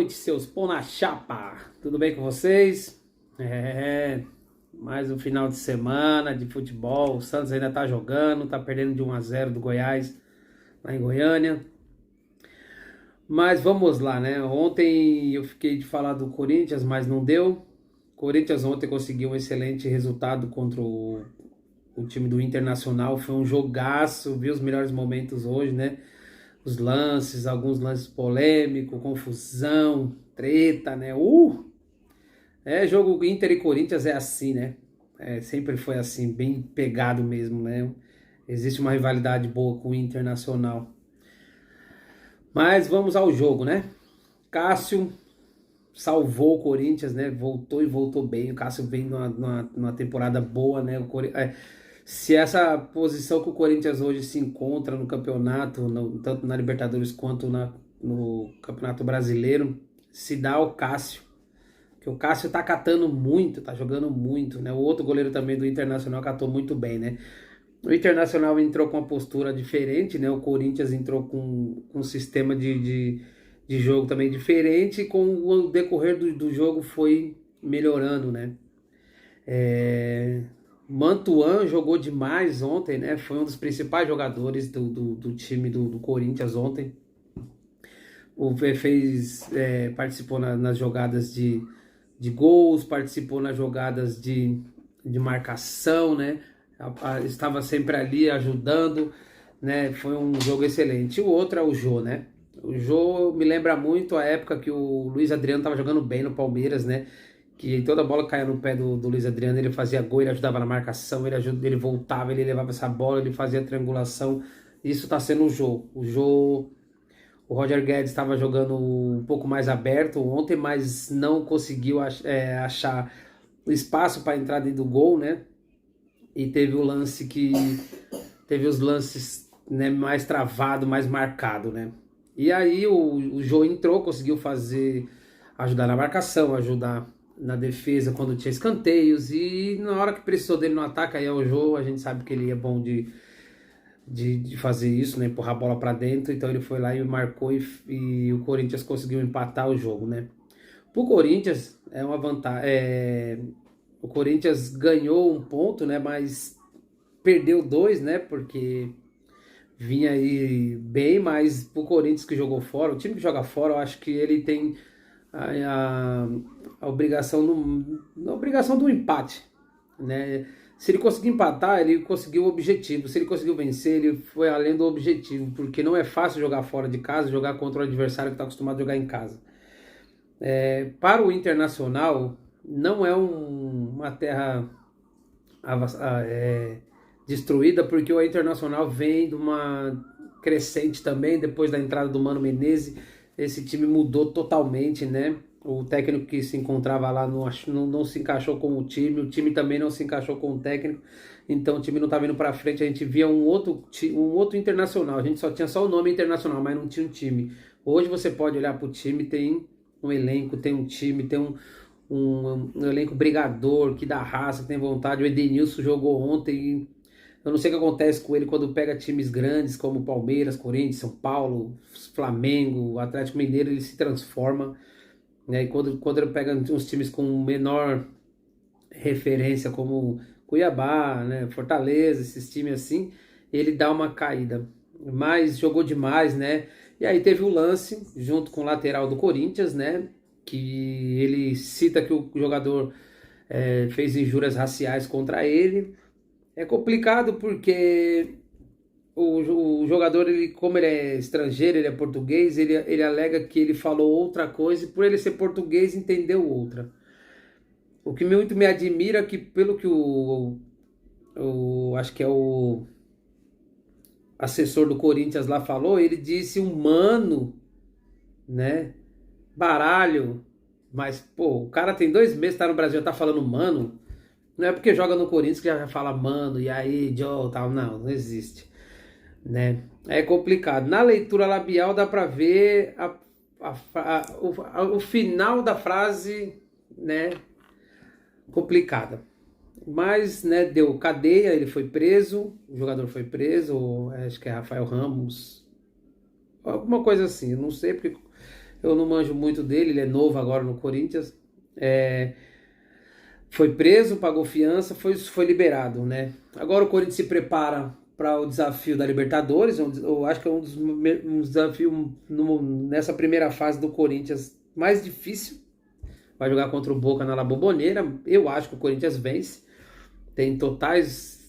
noite, seus pão na chapa. Tudo bem com vocês? Mais um final de semana de futebol. O Santos ainda tá jogando, tá perdendo de 1-0 do Goiás, lá em Goiânia. Mas vamos lá, né? Ontem eu fiquei de falar do Corinthians, mas não deu. O Corinthians ontem conseguiu um excelente resultado contra o time do Internacional. Foi um jogaço, vi os melhores momentos hoje, né? Os lances, alguns lances polêmicos, confusão, treta, né? Jogo Inter e Corinthians é assim, né? Sempre foi assim, bem pegado mesmo, né? Existe uma rivalidade boa com o Internacional. Mas vamos ao jogo, né? Cássio salvou o Corinthians, né? Voltou e voltou bem. O Cássio vem numa temporada boa, né? Se essa posição que o Corinthians hoje se encontra no campeonato, tanto na Libertadores quanto no Campeonato Brasileiro, se dá ao Cássio. Porque o Cássio tá catando muito, tá jogando muito, né? O outro goleiro também do Internacional catou muito bem, né? O Internacional entrou com uma postura diferente, né? O Corinthians entrou com um sistema de jogo também diferente, e com o decorrer do jogo foi melhorando, né? Mantuan jogou demais ontem, né? Foi um dos principais jogadores do time do Corinthians ontem. Participou nas jogadas de gols, participou nas jogadas de marcação, né? Estava sempre ali ajudando, né? Foi um jogo excelente. O outro é o Jô, né? O Jô me lembra muito a época que o Luiz Adriano estava jogando bem no Palmeiras, né? Que toda bola caía no pé do Luiz Adriano, ele fazia gol, ele ajudava na marcação, ele voltava, ele levava essa bola, ele fazia triangulação. Isso está sendo o Jô. O Roger Guedes estava jogando um pouco mais aberto ontem, mas não conseguiu achar o espaço para entrar dentro do gol, né? E teve os lances, né, mais travado, mais marcado, né? E aí o Jô entrou, conseguiu ajudar na marcação, ajudar na defesa quando tinha escanteios, e na hora que precisou dele no ataque, aí é o Jô, a gente sabe que ele é bom de fazer isso, né? Empurrar a bola para dentro. Então ele foi lá e marcou, e o Corinthians conseguiu empatar o jogo, né? Pro Corinthians é uma vantagem. O Corinthians ganhou um ponto, né? Mas perdeu dois, né? Porque vinha aí bem, mas pro Corinthians que jogou fora, o time que joga fora, eu acho que ele tem a obrigação do empate, né? Se ele conseguir empatar, ele conseguiu o objetivo. Se ele conseguiu vencer, ele foi além do objetivo, porque não é fácil jogar fora de casa, jogar contra um adversário que está acostumado a jogar em casa. Para o Internacional, não é uma terra destruída, porque o Internacional vem de uma crescente também, depois da entrada do Mano Menezes. Esse time mudou totalmente, né? O técnico que se encontrava lá não se encaixou com o time também não se encaixou com o técnico, então o time não estava indo para frente. A gente via um outro Internacional, a gente só tinha só o nome Internacional, mas não tinha um time. Hoje você pode olhar para o time, tem um elenco, tem um time, tem um elenco brigador, que dá raça, que tem vontade. O Edenilson jogou ontem, eu não sei o que acontece com ele quando pega times grandes como Palmeiras, Corinthians, São Paulo, Flamengo, Atlético Mineiro, ele se transforma, né? E quando ele pega uns times com menor referência, como Cuiabá, né? Fortaleza, esses times assim, ele dá uma caída. Mas jogou demais, né? E aí teve o lance, junto com o lateral do Corinthians, né? Que ele cita que o jogador fez injúrias raciais contra ele. É complicado porque o jogador, como ele é estrangeiro, ele é português, ele alega que ele falou outra coisa, e por ele ser português entendeu outra. O que muito me admira é que, pelo que acho que é o assessor do Corinthians lá falou, ele disse humano, né? Baralho. Mas, pô, o cara tem 2 meses, tá no Brasil, já tá falando mano. Não é porque joga no Corinthians que já fala mano, e aí, Joe, tal. Não existe, né? É complicado. Na leitura labial dá pra ver o final da frase, né? Complicada. Mas, né, deu cadeia, ele foi preso, o jogador foi preso, acho que é Rafael Ramos, alguma coisa assim, eu não sei porque eu não manjo muito dele, ele é novo agora no Corinthians. Foi preso, pagou fiança, foi liberado, né? Agora o Corinthians se prepara para o desafio da Libertadores, eu acho que é um desafio nessa primeira fase do Corinthians mais difícil. Vai jogar contra o Boca na La Bombonera. Eu acho que o Corinthians vence, tem totais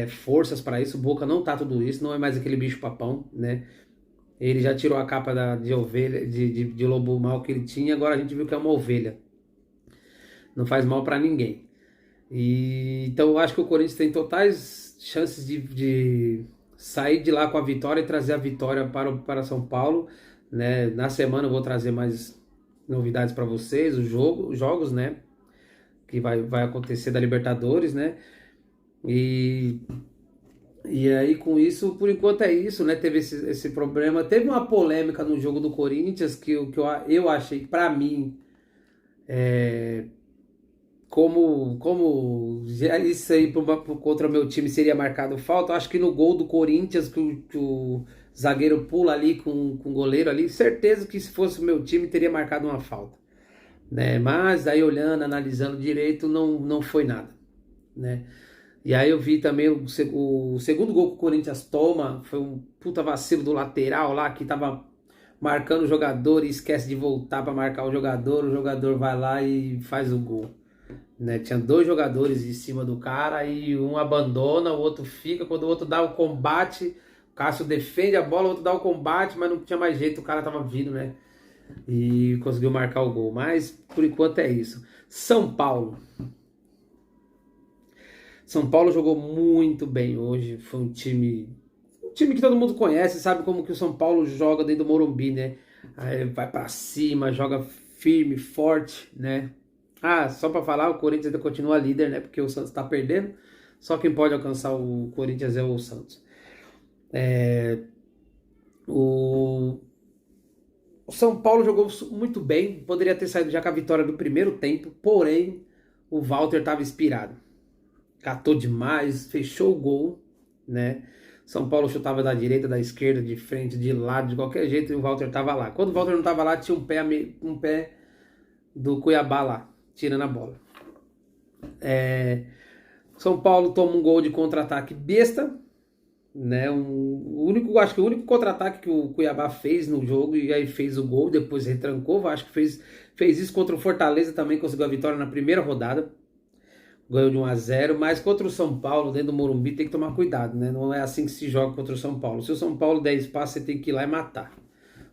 forças para isso. O Boca não tá tudo isso, não é mais aquele bicho papão, né? Ele já tirou a capa de ovelha, de lobo mau que ele tinha, agora a gente viu que é uma ovelha. Não faz mal para ninguém. Então eu acho que o Corinthians tem totais chances de sair de lá com a vitória e trazer a vitória para São Paulo, né? Na semana eu vou trazer mais novidades para vocês, os jogos, né? Que vai acontecer da Libertadores, né? E aí com isso, por enquanto é isso, né? Teve esse problema. Teve uma polêmica no jogo do Corinthians que eu achei, para mim, como isso aí contra o meu time seria marcado falta. Eu acho que no gol do Corinthians que o zagueiro pula ali com o goleiro ali, certeza que se fosse o meu time teria marcado uma falta, né? Mas aí olhando, analisando direito, não foi nada, né? E aí eu vi também o segundo gol que o Corinthians toma, foi um puta vacilo do lateral lá, que tava marcando o jogador e esquece de voltar para marcar o jogador vai lá e faz o gol, né? Tinha dois jogadores em cima do cara e um abandona, o outro fica, quando o outro dá o combate, o Cássio defende a bola, o outro dá o combate, mas não tinha mais jeito, o cara tava vindo, né? E conseguiu marcar o gol, mas por enquanto é isso. São Paulo jogou muito bem hoje, foi um time que todo mundo conhece, sabe como que o São Paulo joga dentro do Morumbi, né? Aí vai pra cima, joga firme, forte, né? Só pra falar, o Corinthians ainda continua líder, né? Porque o Santos tá perdendo, só quem pode alcançar o Corinthians é o Santos. O São Paulo jogou muito bem, poderia ter saído já com a vitória do primeiro tempo, porém o Walter estava inspirado. Catou demais, fechou o gol, né? São Paulo chutava da direita, da esquerda, de frente, de lado, de qualquer jeito, e o Walter estava lá. Quando o Walter não estava lá, tinha um pé do Cuiabá lá, tirando a bola. São Paulo toma um gol de contra-ataque besta, né? Acho que o único contra-ataque que o Cuiabá fez no jogo, e aí fez o gol, depois retrancou. Acho que fez isso contra o Fortaleza também, conseguiu a vitória na primeira rodada. Ganhou de 1-0, mas contra o São Paulo, dentro do Morumbi, tem que tomar cuidado, né? Não é assim que se joga contra o São Paulo. Se o São Paulo der espaço, você tem que ir lá e matar.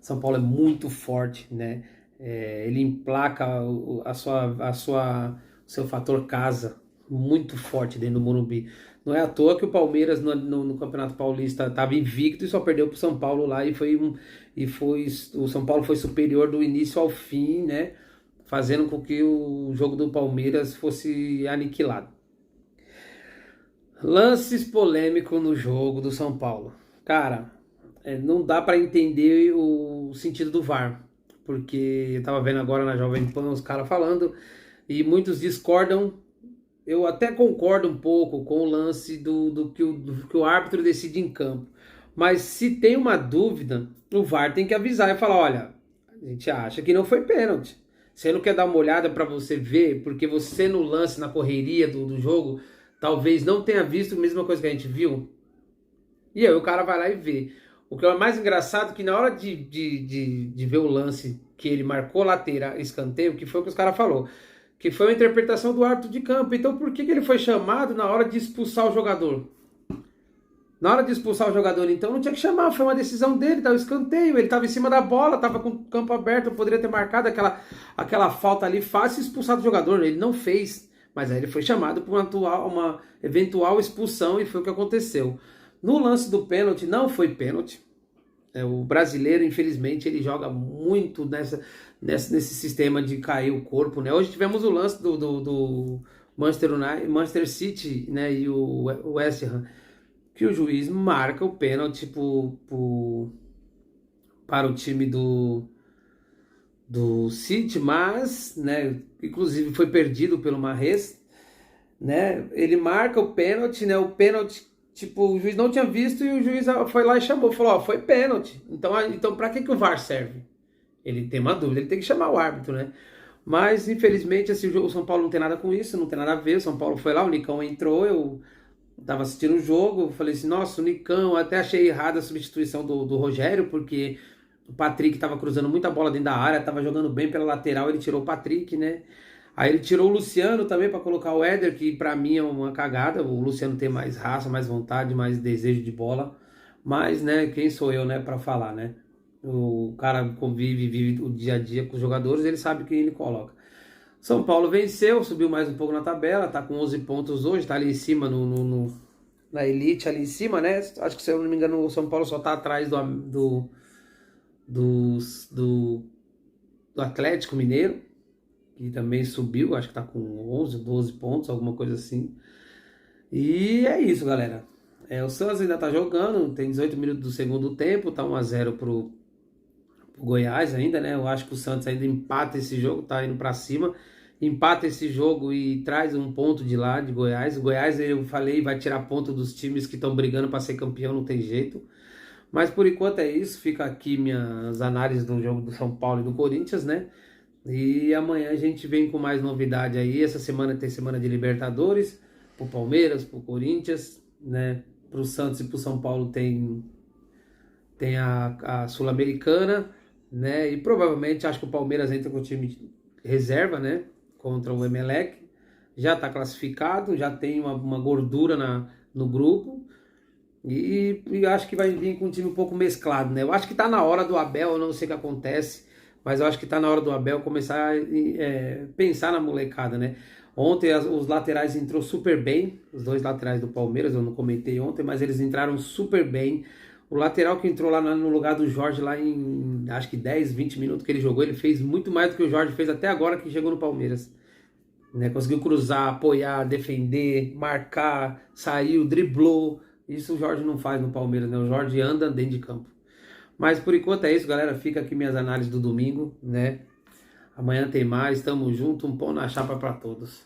São Paulo é muito forte, né? Ele emplaca o seu fator casa muito forte dentro do Morumbi. Não é à toa que o Palmeiras no Campeonato Paulista estava invicto e só perdeu para o São Paulo lá, o São Paulo foi superior do início ao fim, né? Fazendo com que o jogo do Palmeiras fosse aniquilado. Lances polêmicos no jogo do São Paulo. Cara, não dá para entender o sentido do VAR, porque eu tava vendo agora na Jovem Pan os caras falando e muitos discordam. Eu até concordo um pouco com o lance do que o árbitro decide em campo, mas se tem uma dúvida, o VAR tem que avisar e falar: olha, a gente acha que não foi pênalti. Você não quer dar uma olhada para você ver, porque você no lance, na correria do jogo, talvez não tenha visto a mesma coisa que a gente viu. E aí o cara vai lá e vê. O que é mais engraçado é que na hora de ver o lance que ele marcou lateral, escanteio, que foi o que os caras falaram, que foi uma interpretação do árbitro de campo. Então por que ele foi chamado na hora de expulsar o jogador? Na hora de expulsar o jogador, então, não tinha que chamar, foi uma decisão dele, dá o escanteio, ele estava em cima da bola, estava com o campo aberto, poderia ter marcado aquela falta ali fácil e expulsado o jogador, ele não fez, mas aí ele foi chamado por uma eventual expulsão e foi o que aconteceu. No lance do pênalti, não foi pênalti, o brasileiro, infelizmente, ele joga muito nesse sistema de cair o corpo, né? Hoje tivemos o lance do Manchester City, né, e o West Ham, que o juiz marca o pênalti para o time do City, mas, né, inclusive foi perdido pelo Mahrez, né? Ele marca o pênalti, né? O pênalti, tipo, o juiz não tinha visto e o juiz foi lá e chamou, falou: ó, foi pênalti. Então para que o VAR serve? ele tem uma dúvida, ele tem que chamar o árbitro, né? Mas, infelizmente, assim, o São Paulo não tem nada com isso, não tem nada a ver. O São Paulo foi lá, o Nicão entrou, eu tava assistindo o jogo, falei assim, nossa, o Nicão, eu até achei errada a substituição do Rogério, porque o Patrick tava cruzando muita bola dentro da área, tava jogando bem pela lateral, ele tirou o Patrick, né? Aí ele tirou o Luciano também para colocar o Éder, que para mim é uma cagada. O Luciano tem mais raça, mais vontade, mais desejo de bola. Mas, né, quem sou eu, né, para falar, né? O cara convive, vive o dia a dia com os jogadores, ele sabe quem ele coloca. São Paulo venceu, subiu mais um pouco na tabela, tá com 11 pontos hoje, tá ali em cima na elite, ali em cima, né? Acho que, se eu não me engano, o São Paulo só tá atrás do, do, do Atlético Mineiro, que também subiu, acho que tá com 11, 12 pontos, alguma coisa assim. E é isso, galera. O Santos ainda tá jogando, tem 18 minutos do segundo tempo, tá 1-0 pro Goiás ainda, né? Eu acho que o Santos ainda empata esse jogo, tá indo pra cima. Empata esse jogo e traz um ponto de lá, de Goiás. O Goiás, eu falei, vai tirar ponto dos times que estão brigando para ser campeão, não tem jeito. Mas por enquanto é isso. Fica aqui minhas análises do jogo do São Paulo e do Corinthians, né? E amanhã a gente vem com mais novidade aí. Essa semana tem semana de Libertadores, pro Palmeiras, pro Corinthians, né? Pro Santos e pro São Paulo tem a Sul-Americana, né? E provavelmente acho que o Palmeiras entra com o time reserva, né? Contra o Emelec. Já está classificado, já tem uma gordura no grupo. E acho que vai vir com um time um pouco mesclado, né? Eu acho que está na hora do Abel, eu não sei o que acontece, mas eu acho que está na hora do Abel começar a pensar na molecada, né? Ontem os laterais entrou super bem, os dois laterais do Palmeiras, eu não comentei ontem, mas eles entraram super bem. O lateral que entrou lá no lugar do Jorge, lá em acho que 10, 20 minutos que ele jogou, ele fez muito mais do que o Jorge fez até agora que chegou no Palmeiras. Né? Conseguiu cruzar, apoiar, defender, marcar, saiu, driblou. Isso o Jorge não faz no Palmeiras, né? O Jorge anda dentro de campo. Mas por enquanto é isso, galera. Fica aqui minhas análises do domingo, né? Amanhã tem mais, tamo junto, um pão na chapa para todos.